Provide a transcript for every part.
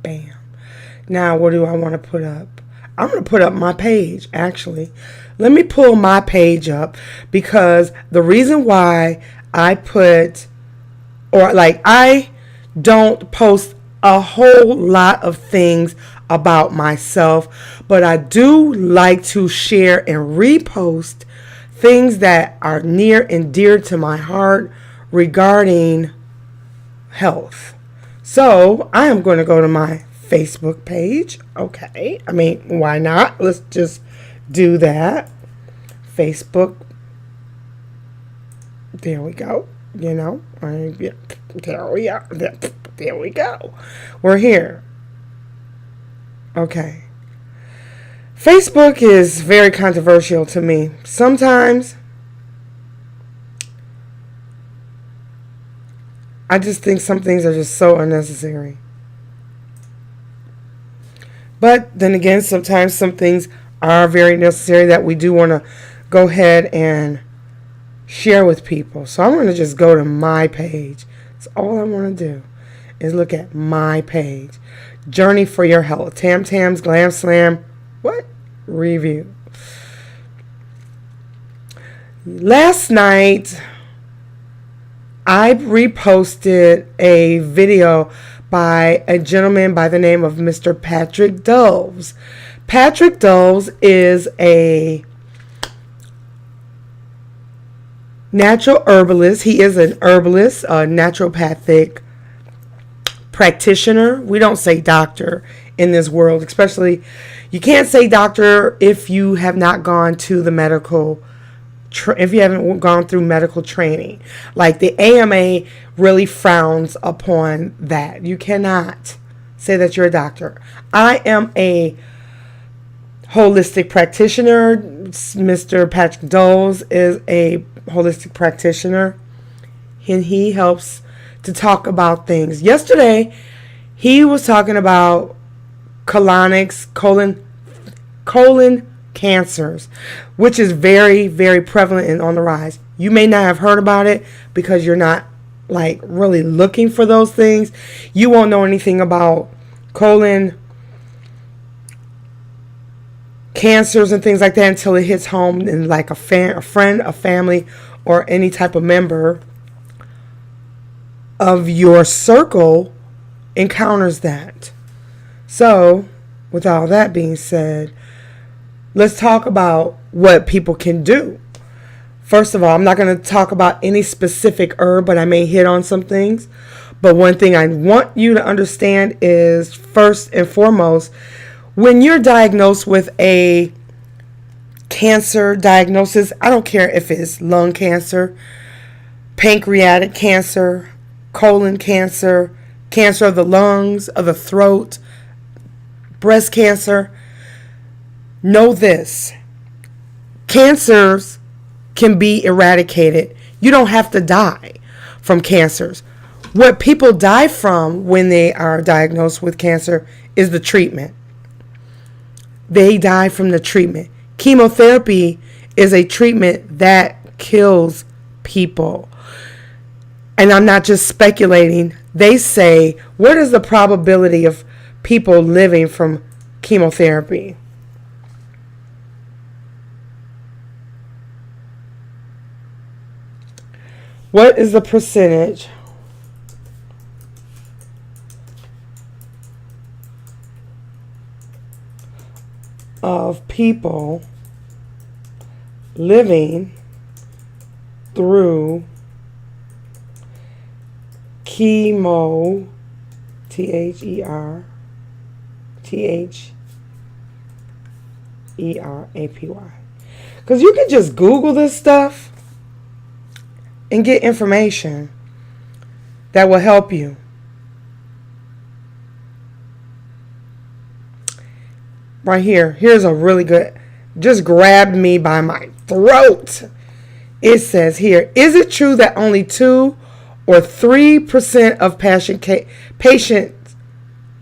Bam. Now, what do I want to put up? I'm going to put up my page, actually. Let me pull my page up, because the reason why I I don't post a whole lot of things about myself, but I do like to share and repost things that are near and dear to my heart regarding health. So I am going to go to my Facebook page. Okay. I mean, why not? Let's just do that. Facebook. There we go. There we go. There we go. We're here. Okay. Facebook is very controversial to me. Sometimes I just think some things are just so unnecessary. But then again, sometimes some things are very necessary that we do want to go ahead and share with people. So I'm going to just go to my page. That's all I want to do is look at my page. Journey for Your Health. Tam Tam's Glam Slam. What? Review. Last night, I reposted a video by a gentleman by the name of Mr. Patrick Doves. Patrick Doves is a natural herbalist. He is an herbalist, a naturopathic practitioner. We don't say doctor in this world, especially you can't say doctor if you have not gone to the medical if you haven't gone through medical training. Like the AMA really frowns upon that. You cannot say that you're a doctor. I am a holistic practitioner. Mr. Patrick Doles is a holistic practitioner, and he helps to talk about things. Yesterday, he was talking about colonics, colon cancers, which is very, very prevalent and on the rise. You may not have heard about it because you're not like really looking for those things. You won't know anything about colon cancers and things like that until it hits home and like a friend, a family, or any type of member of your circle encounters that. So, with all that being said, let's talk about what people can do. First of all, I'm not going to talk about any specific herb, but I may hit on some things. But one thing I want you to understand is, first and foremost, when you're diagnosed with a cancer diagnosis, I don't care if it's lung cancer, pancreatic cancer, colon cancer, cancer of the lungs, of the throat, breast cancer, know this: cancers can be eradicated. You don't have to die from cancers. What people die from when they are diagnosed with cancer is the treatment. They die from the treatment. Chemotherapy is a treatment that kills people. And I'm not just speculating. They say, what is the probability of people living from chemotherapy? What is the percentage of people living through chemo, THERAPY? Because you can just Google this stuff and get information that will help you. Right here. Here's a really good, just grabbed me by my throat. It says here, is it true that only 2 or 3% of patients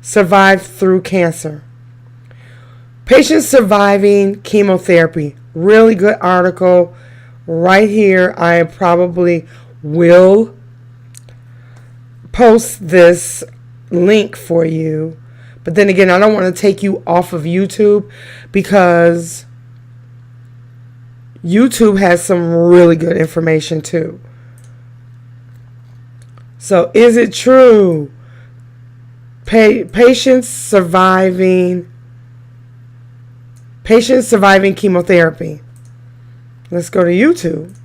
survive through cancer? Patients surviving chemotherapy. Really good article right here. I probably will post this link for you But then again, I don't want to take you off of YouTube because YouTube has some really good information too. So is it true? Patients surviving chemotherapy. Let's go to YouTube.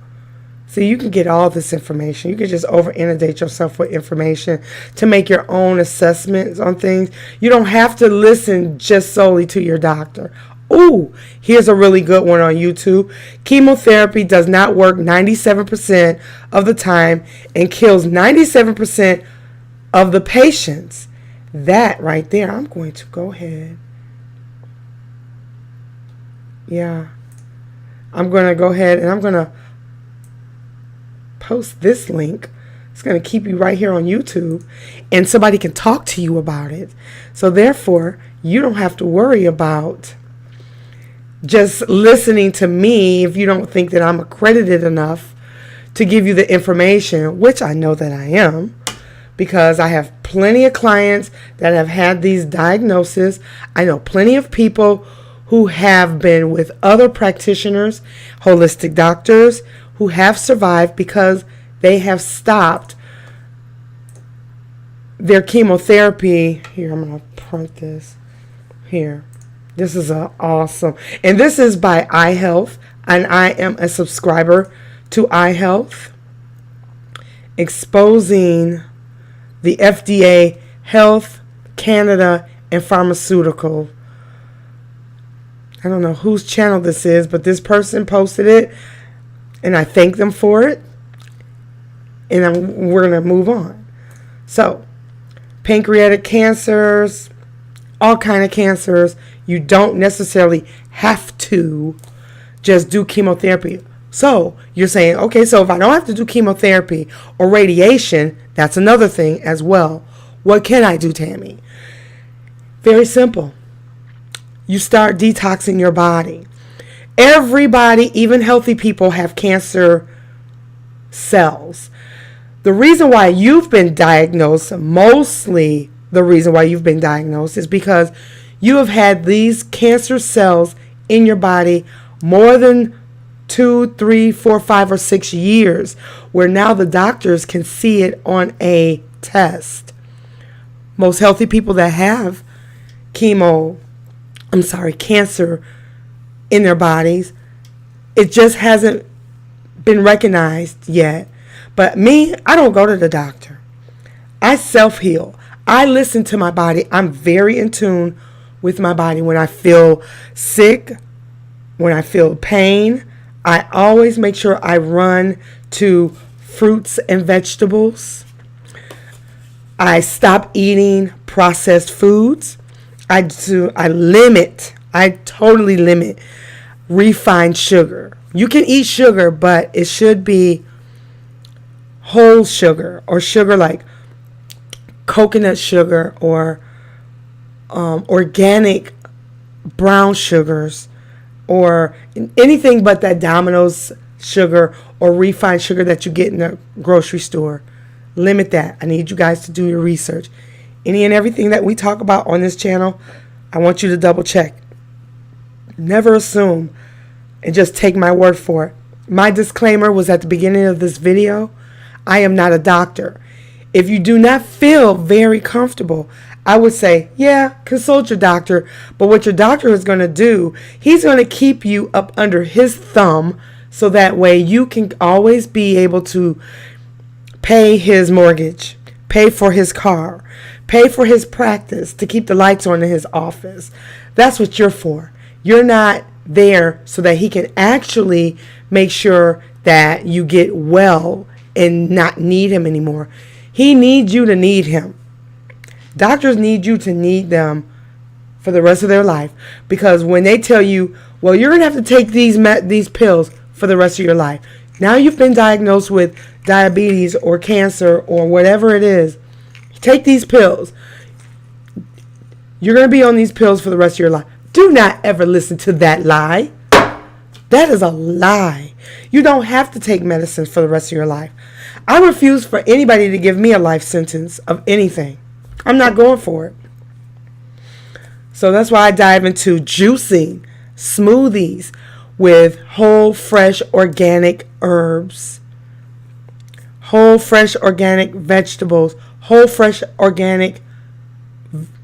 So you can get all this information. You can just over-inundate yourself with information to make your own assessments on things. You don't have to listen just solely to your doctor. Ooh, here's a really good one on YouTube. Chemotherapy does not work 97% of the time and kills 97% of the patients. That right there, I'm going to go ahead. Yeah. I'm going to go ahead and I'm going to post this link. It's going to keep you right here on YouTube and somebody can talk to you about it. So therefore, you don't have to worry about just listening to me if you don't think that I'm accredited enough to give you the information, which I know that I am, because I have plenty of clients that have had these diagnoses. I know plenty of people who have been with other practitioners, holistic doctors, who have survived because they have stopped their chemotherapy. Here, I'm going to print this. Here. This is awesome. And this is by iHealth. And I am a subscriber to iHealth. Exposing the FDA, Health, Canada, and Pharmaceutical. I don't know whose channel this is, but this person posted it. And I thank them for it. And we're going to move on. So, pancreatic cancers, all kind of cancers. You don't necessarily have to just do chemotherapy. So, you're saying, okay, so if I don't have to do chemotherapy or radiation, that's another thing as well. What can I do, Tammy? Very simple. You start detoxing your body. Everybody, even healthy people, have cancer cells. The reason why you've been diagnosed, mostly the reason why you've been diagnosed, is because you have had these cancer cells in your body more than 2, 3, 4, 5, or 6 years, where now the doctors can see it on a test. Most healthy people that have cancer in their bodies, it just hasn't been recognized yet. But me, I don't go to the doctor. I self-heal. I listen to my body. I'm very in tune with my body. When I feel sick, when I feel pain, I always make sure I run to fruits and vegetables. I stop eating processed foods. I totally limit refined sugar. You can eat sugar, but it should be whole sugar or sugar like coconut sugar or organic brown sugars or anything but that Domino's sugar or refined sugar that you get in the grocery store. Limit that. I need you guys to do your research. Any and everything that we talk about on this channel, I want you to double check. Never assume and just take my word for it. My disclaimer was at the beginning of this video. I am not a doctor. If you do not feel very comfortable, I would say, yeah, consult your doctor. But what your doctor is going to do, he's going to keep you up under his thumb so that way you can always be able to pay his mortgage, pay for his car, pay for his practice, to keep the lights on in his office. That's what you're for. You're not there so that he can actually make sure that you get well and not need him anymore. He needs you to need him. Doctors need you to need them for the rest of their life, because when they tell you, well, you're going to have to take these pills for the rest of your life. Now you've been diagnosed with diabetes or cancer or whatever it is. Take these pills. You're going to be on these pills for the rest of your life. Do not ever listen to that lie. That is a lie. You don't have to take medicines for the rest of your life. I refuse for anybody to give me a life sentence of anything. I'm not going for it. So that's why I dive into juicing smoothies with whole, fresh, organic herbs, whole, fresh, organic vegetables, whole, fresh, organic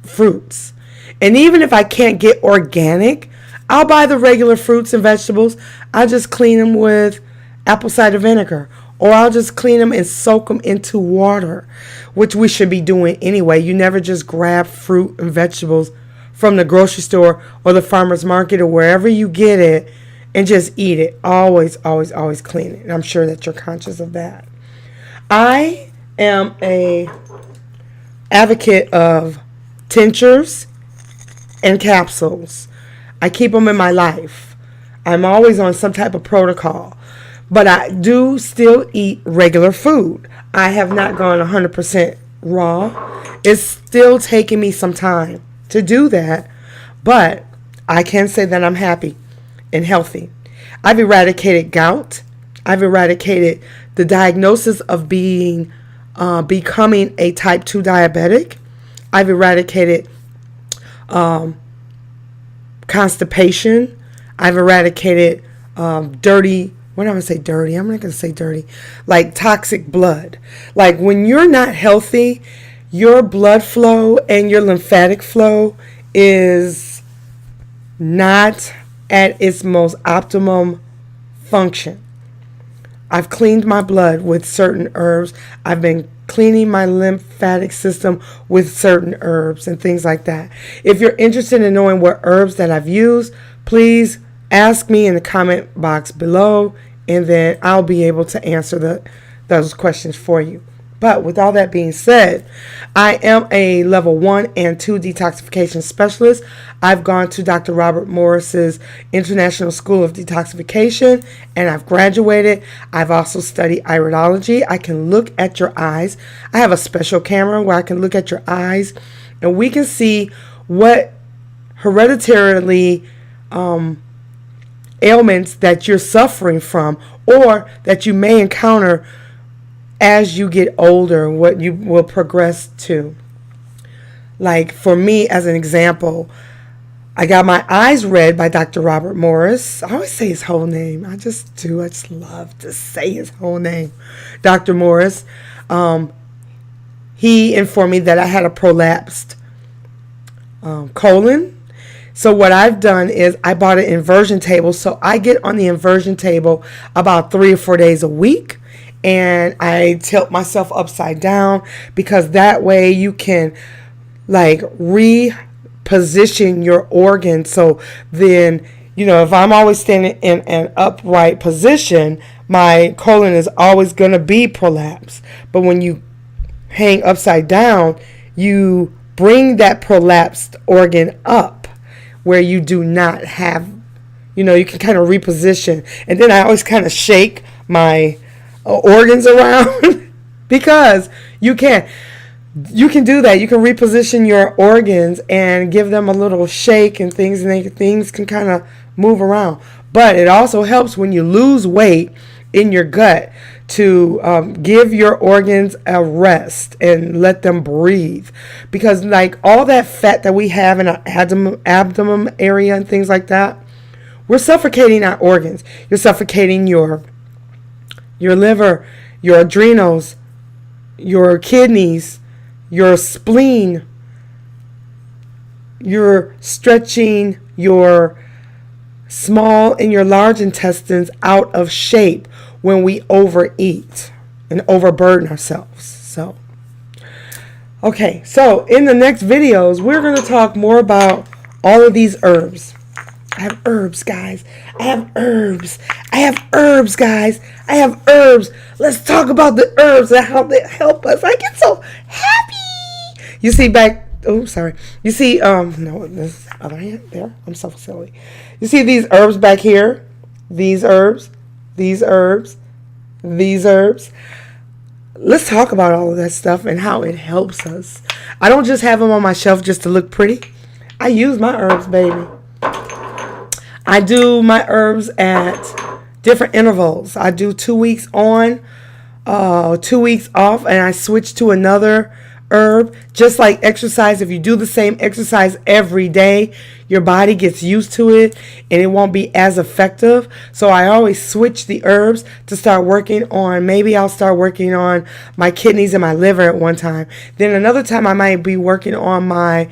fruits. And even if I can't get organic, I'll buy the regular fruits and vegetables. I'll just clean them with apple cider vinegar, or I'll just clean them and soak them into water, which we should be doing anyway. You never just grab fruit and vegetables from the grocery store or the farmer's market or wherever you get it and just eat it. Always, always, always clean it. And I'm sure that you're conscious of that. I am a advocate of tinctures and capsules. I keep them in my life. I'm always on some type of protocol. But I do still eat regular food. I have not gone 100% raw. It's still taking me some time to do that. But I can say that I'm happy and healthy. I've eradicated gout. I've eradicated the diagnosis of becoming a type 2 diabetic. I've eradicated constipation. I've eradicated dirty. What am I going to say dirty? I'm not going to say dirty. Like toxic blood. Like when you're not healthy, your blood flow and your lymphatic flow is not at its most optimum function. I've cleaned my blood with certain herbs. I've been cleaning my lymphatic system with certain herbs and things like that. If you're interested in knowing what herbs that I've used, please ask me in the comment box below, and then I'll be able to answer those questions for you. But with all that being said, I am a level 1 and 2 detoxification specialist. I've gone to Dr. Robert Morse's International School of Detoxification, and I've graduated. I've also studied iridology. I can look at your eyes. I have a special camera where I can look at your eyes, and we can see what hereditarily ailments that you're suffering from or that you may encounter as you get older, what you will progress to. Like for me, as an example, I got my eyes read by Dr. Robert Morse. I always say his whole name. I just do. I just love to say his whole name. Dr. Morse. He informed me that I had a prolapsed colon. So what I've done is I bought an inversion table. So I get on the inversion table about 3 or 4 days a week. And I tilt myself upside down because that way you can like reposition your organ. So then, you know, if I'm always standing in an upright position, my colon is always going to be prolapsed. But when you hang upside down, you bring that prolapsed organ up where you do not have, you know, you can kind of reposition. And then I always kind of shake my organs around because you can do that. You can reposition your organs and give them a little shake and things, and things can kind of move around. But it also helps when you lose weight in your gut to give your organs a rest and let them breathe, because like all that fat that we have in our abdomen area and things like that, we're suffocating our organs. You're suffocating your liver, your adrenals, your kidneys, your spleen. You're stretching your small and your large intestines out of shape when we overeat and overburden ourselves. So, okay, so in the next videos, we're going to talk more about all of these herbs. I have herbs, guys. I have herbs. I have herbs, guys. I have herbs. Let's talk about the herbs and how they help us. I get so happy. You see back, oh, sorry. You see, no, this other hand there. I'm so silly. You see these herbs back here? These herbs, these herbs, these herbs. Let's talk about all of that stuff and how it helps us. I don't just have them on my shelf just to look pretty. I use my herbs, baby. I do my herbs at different intervals. I do 2 weeks on, 2 weeks off, and I switch to another herb, just like exercise. If you do the same exercise every day, your body gets used to it and it won't be as effective. So I always switch the herbs to start working on, maybe I'll start working on my kidneys and my liver at one time. Then another time I might be working on my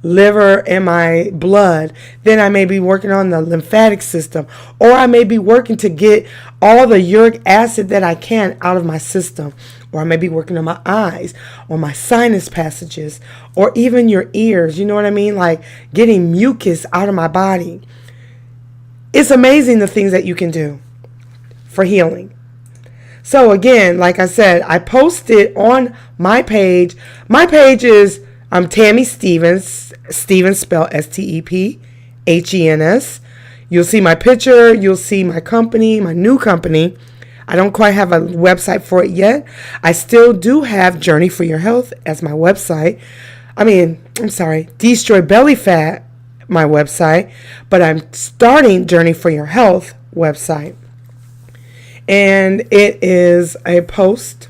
liver and my blood. Then I may be working on the lymphatic system, or I may be working to get all the uric acid that I can out of my system, or I may be working on my eyes or my sinus passages, or even your ears. You know what I mean? Like getting mucus out of my body. It's amazing the things that you can do for healing. So again, like I said, I posted on my page. My page is Tammy Stevens. Stevens spelled Stephen's. You'll see my picture. You'll see my company, my new company. I don't quite have a website for it yet. I still do have Journey for Your Health as my website. Destroy Belly Fat, my website. But I'm starting Journey for Your Health website. And it is a post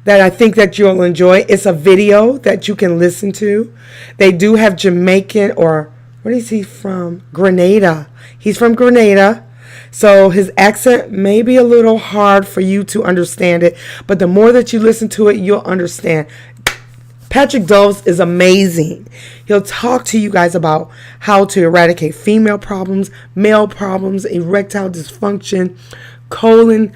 that I think that you'll enjoy. It's a video that you can listen to. They do have Jamaican, or what is he from? Grenada. He's from Grenada. So his accent may be a little hard for you to understand it, but the more that you listen to it, you'll understand. Patrick Doves is amazing. He'll talk to you guys about how to eradicate female problems, male problems, erectile dysfunction, colon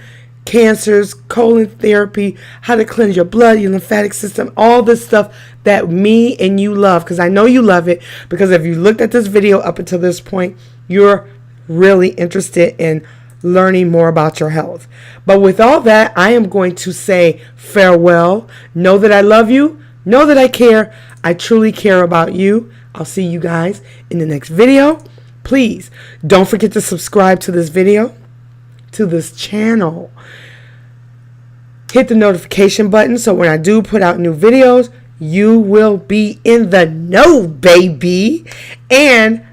cancers, colon therapy, how to cleanse your blood, your lymphatic system, all this stuff that me and you love, because I know you love it, because if you looked at this video up until this point, you're really interested in learning more about your health. But with all that, I am going to say farewell. Know that I love you. Know that I care. I truly care about you. I'll see you guys in the next video. Please don't forget to subscribe to this video, to this channel. Hit the notification button so when I do put out new videos, you will be in the know, baby. And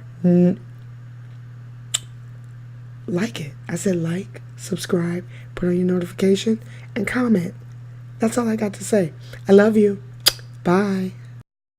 like it. I said like, subscribe, put on your notification, and comment. That's all I got to say. I love you. Bye.